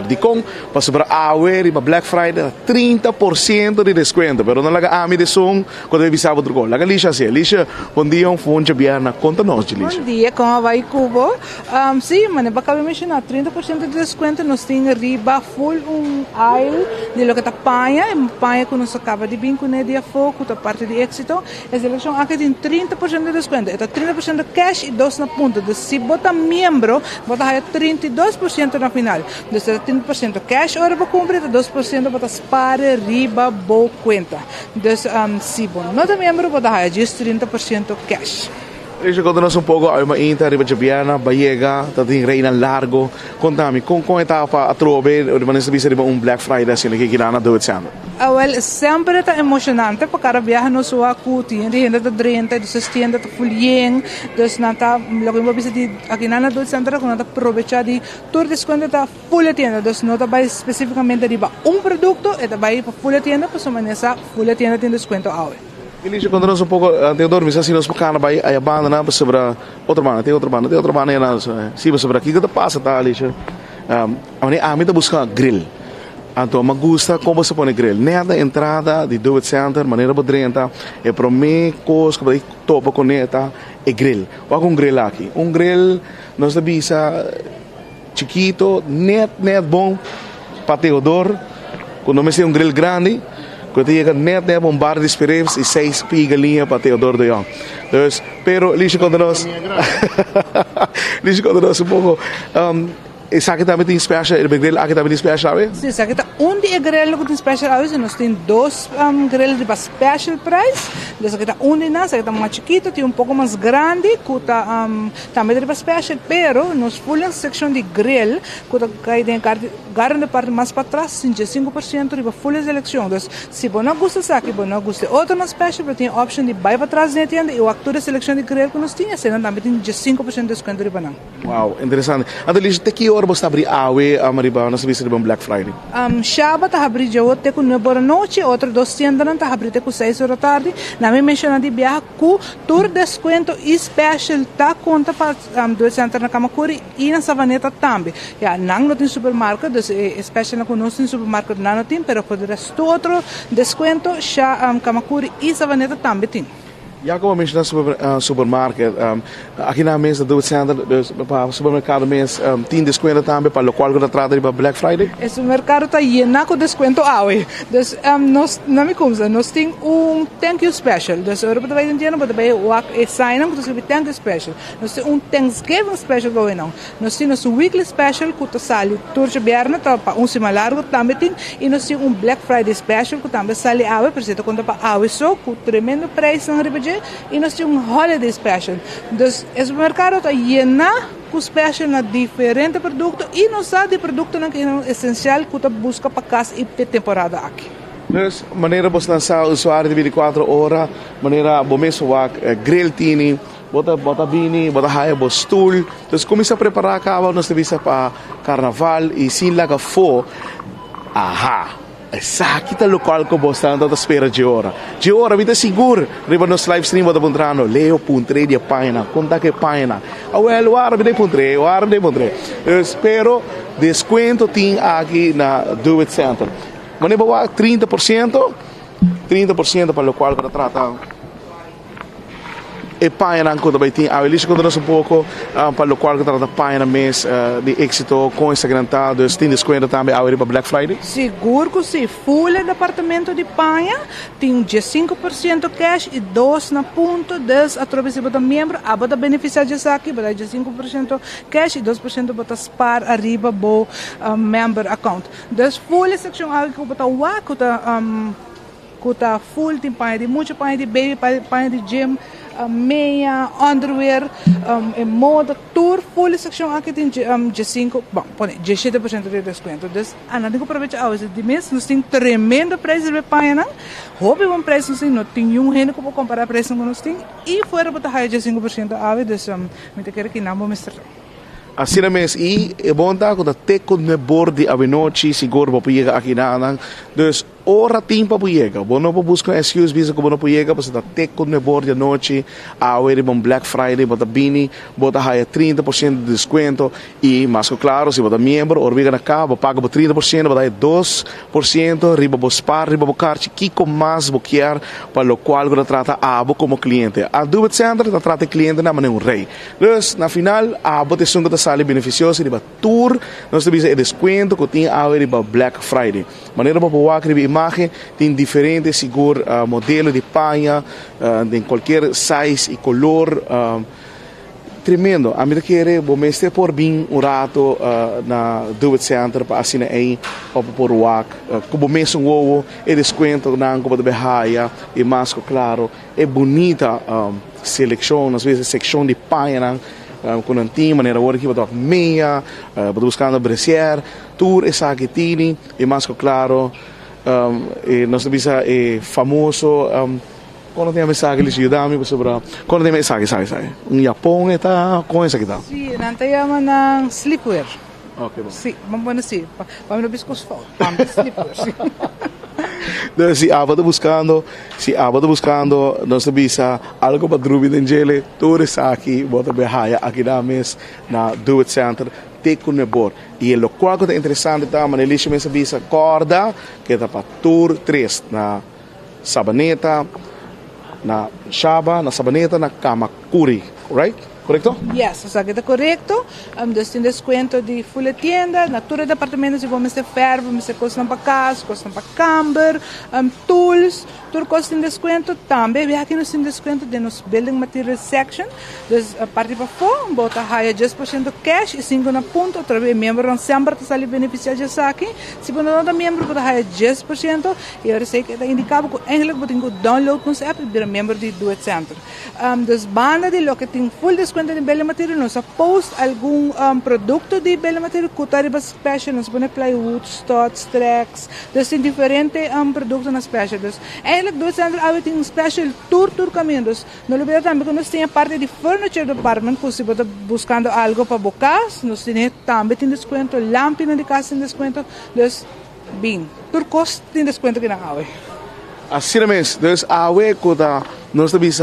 Di Kong, passo para Awe, para Black Friday, 30% de desconto. Pero não laga ami de som, quando eu visava outro gol. Laga Lisha se, Lisha, bom dia, phone de Biana, conta nós, Lisha. Bom dia, como vai Cubo? Sim, mas acabei de mencionar, 30% de desconto, nós temos riba full aisle, de lo que tá panha que nós acaba de vir com o dia foco, da parte de êxito, a seleção aqui tem 30% de desconto, é 30% de cash e 2 na ponta. Se bota membro, bota aí 32% na final. 30% cash, ora para cumprir, 2% para spare, riba, boa conta. Então, se você não é membro, você vai 30% cash. Lisha, conta-nos pouco, a uma inta, riba Jabiana, Baiega, tem Reina Largo. Conta-me, como etapa a trove, o riba nessa visa riba Black Friday, assim, que kirana do etcétera. Well, sempre é emocionante, porque cada viagem não só acuti, a gente está drenta, dos tiendas está fulien, dos nata, logo uma vez aqui na do centro, quando aproveitar de todo desconto está full tienda, dos não vai especificamente riba produto, é vai para full tienda, por sua nessa full tienda tem desconto ao. Lisha, conta-nos pouco, Teodoro, mas assim, nós bacana vai a banda, né, sobre outra banda, tem outra banda, né, sim, sobre aqui que passa, tá, Lisha? A mim tá buscando grill. Então, me gusta como se põe grill. Nada entrada de do it center, maneira podrenta, é para mim, coisa que topa com neta, é grill. Ou com grill aqui. Grill, nós bisa chiquito, net bom, para Teodoro. Quando me sei grill grande, quando chega net bar de espereves e 6 galinha para Teodoro de Jong. Então, pero, Lisha, conta-nos. Lisha, conta-nos pouco. Essa aqui também tem special, o grill aqui também tem special, é? Sim, essa aqui está de grill que tem special, nós temos 2 grills de special price, essa aqui está de nós, essa aqui está mais chiquita, tem pouco mais grande, que está também de special, pero nós full section de grill, que está cai de garante parte mais para trás, 5% de full seleção. Então, se você não gosta dessa aqui, você não gosta outra na special, tem a opção de vai para trás na tienda e o actor de seleção de grill que nós temos, senão também tem 5% de desconto de banana. Uau, interessante. Então, Lisha, que hora você abrir Awe a Mariba na serviço de Black Friday? Sábado está abrir já até com 9 da noite, outro 2 tiendas está abrir até com 6 da tarde. Na minha menção de viagem com tour desconto especial tá conta para do centro na Kamakuri e na Savaneta também. Já não tem supermercado, especial com nós tem supermercado não tem, mas por resto outro desconto já Kamakuri e Savaneta também tem. Já como mencionar supermarket, aqui na mesa do centro, para supermercado mês, tem desconto também para o qual que trata de Black Friday? O supermercado está lleno com desconto hoje. Então, nós não me conta, nós temos thank you special. Então, agora para vai entender, para vai o sign up, nós thank you special. Nós temos Thanksgiving special going on. Nós temos weekly special que está sali turja berna para semana largo também tem e nós temos Black Friday special que também sali hoje, por exemplo, quando para hoje só com tremendo preço na riba e nós temos holiday special. Então, o supermercado está lleno com special na diferentes produtos e nós temos de produto que é essencial que você busca para casa e para temporada aqui. Então, maneira você lançar o usuário de 24 horas, maneira bom mesmo grill tini, bota bini, bota raia, bota stool. Então, começa a preparar a cava, nós temos para carnaval e sim laga fo. Aha! Essa aqui é o local que você está espera de hora. De hora, vida seguro. Riba nos live stream, você encontrando Leo Puntre de página, conta que página. O árabe de Puntre, o árabe de Puntre. Eu espero desconto tem aqui na Do It Center. Mas nem boa 30% para o local que trata. E página que também tem. A Elisha conta-nos pouco para o local que trata página mês de êxito com Instagram, tem desconto também para Black Friday? Seguro que sim, full departamento de panha, tem 5% cash e 2 na ponta, através de membro, a bota beneficiar disso aqui, bota 5% cash e 2% bota spar arriba bo member account. Então, full section aqui que bota que full tem panha de muito panha de baby, panha de gym, meia, underwear, moda, tour, full section aqui tem G5, bom, 17% de desconto. Então, não tem que aproveitar hoje de mês, nós temos tremendo preço de panha, não? Houve um preço, não tem nenhum renda que comparar preço com nós tem, e fora para ter 5% a ave, então, me quero que não vou mostrar. Assim mesmo, e é bom dar quando até quando é borde a noite, seguro para pegar aqui na, então, ora tempo para chegar. Bono para buscar excuse visa que bono para chegar, para estar teco no bordo de noite, a ver bom Black Friday, bota bini, bota haya 30% de desconto e mais claro, se bota membro, orbiga na cá, paga por 30%, bota 2%, riba bo spar, riba bo carte, kiko mais bo quer, para o qual você trata abo como cliente. A Dubit Center trata o cliente na maneira rei. Dus na final, abo te sunga te sale beneficioso, riba tour, nós te bisa desconto que tem a ver riba Black Friday. Maneira para boa que riba imagem tem diferentes seguro modelo de panha, de qualquer size e color. Tremendo. A mim querer bom mestre por bem um rato na Dubit Center para assinar aí para por WAC. Como mesmo o desconto na como de behaia e mais claro é bonita seleção, às vezes secção de panha com um time maneira agora que vai meia, buscando brasier, tour essa que tem e mais claro e nós bisa famoso quando tem mensagem eles ajudam sobre quando tem mensagem sai um Japão está com essa aqui tá sim nantayama ng sleepwear. okay bom Sim, vamos assim, para não biscos fall, para sleepwear. se abado buscando nós bisa algo para drubi dengele tour essa aqui bota behaia aqui na mes na Dubit Center teco nebor e o qual é interessante tá mas eles me bisa corda que tá para tour 3 na Sabaneta na Shaba, na Sabaneta, na Kamakuri, right? Correcto? Yes, o sea que está correcto. Tem desconto de full tienda, na todos os departamentos, se vamos ter ferro, vamos ter costas para casa, costas para camber, tools, tudo costa em desconto também. Vi aqui nós temos desconto de nos building material section. Então, a partir para fora, bota higher 10% cash e 5 na ponta. Outra vez, membro não sempre está ali beneficiado disso aqui. Se você não é membro, bota higher 10%. E eu sei que está indicado que eigenlijk você tem que download nosso app e virar membro de Dubit Center. Então, banda de lo que tem full desconto de bela material, nós post algum produto de bela material que está special, nós põe plywood, studs, tracks, então tem diferentes produtos na special. Então, eigenlijk Dubit Center tem um special tour caminhos. Não olvide também que nós temos a parte de furniture department, que se você buscando algo para bocas, nós temos também tem desconto, lâmpada de casa tem desconto, então, bem, tour cost tem desconto que não há. Assim mesmo, então a quando nós temos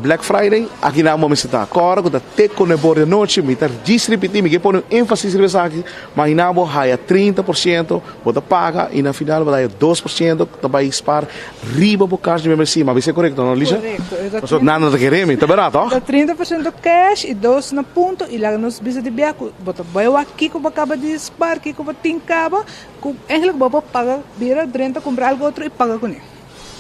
Black Friday, aqui na momento está agora quando teco no bordo de noite, me está distribuindo, me põe ênfase nessa aqui, mas na boa há 30%, você paga e na final vai dar 2%, também spar riba por caixa de membresia, mas isso é correto, não, Lígia? Correto. Nada de querer, está barato, ó? 30% cash e 2 na ponto e lá nos bisa de biaco, bota boa aqui que acaba de spar, aqui que tem cabo, que eigenlijk você paga, vira 30 comprar algo outro e paga com ele.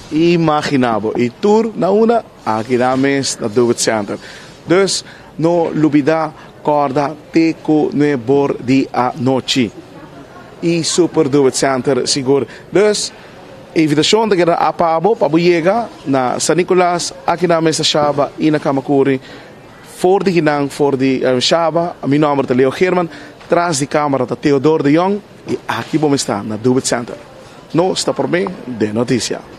Imaginavo e tour na una aqui na mes na Dubit Center. Dus no lubida corda teco no bor di a noite. E super Dubit Center seguro. Dus invitation de a pabo para buiega na San Nicolas aqui na mes Shaba e na Kamakuri. For de ginang for de Shaba, a meu nome é Leo German, tras de câmara da Theodore de Jong e aqui vamos estar na Dubit Center. No está por bem de notícia.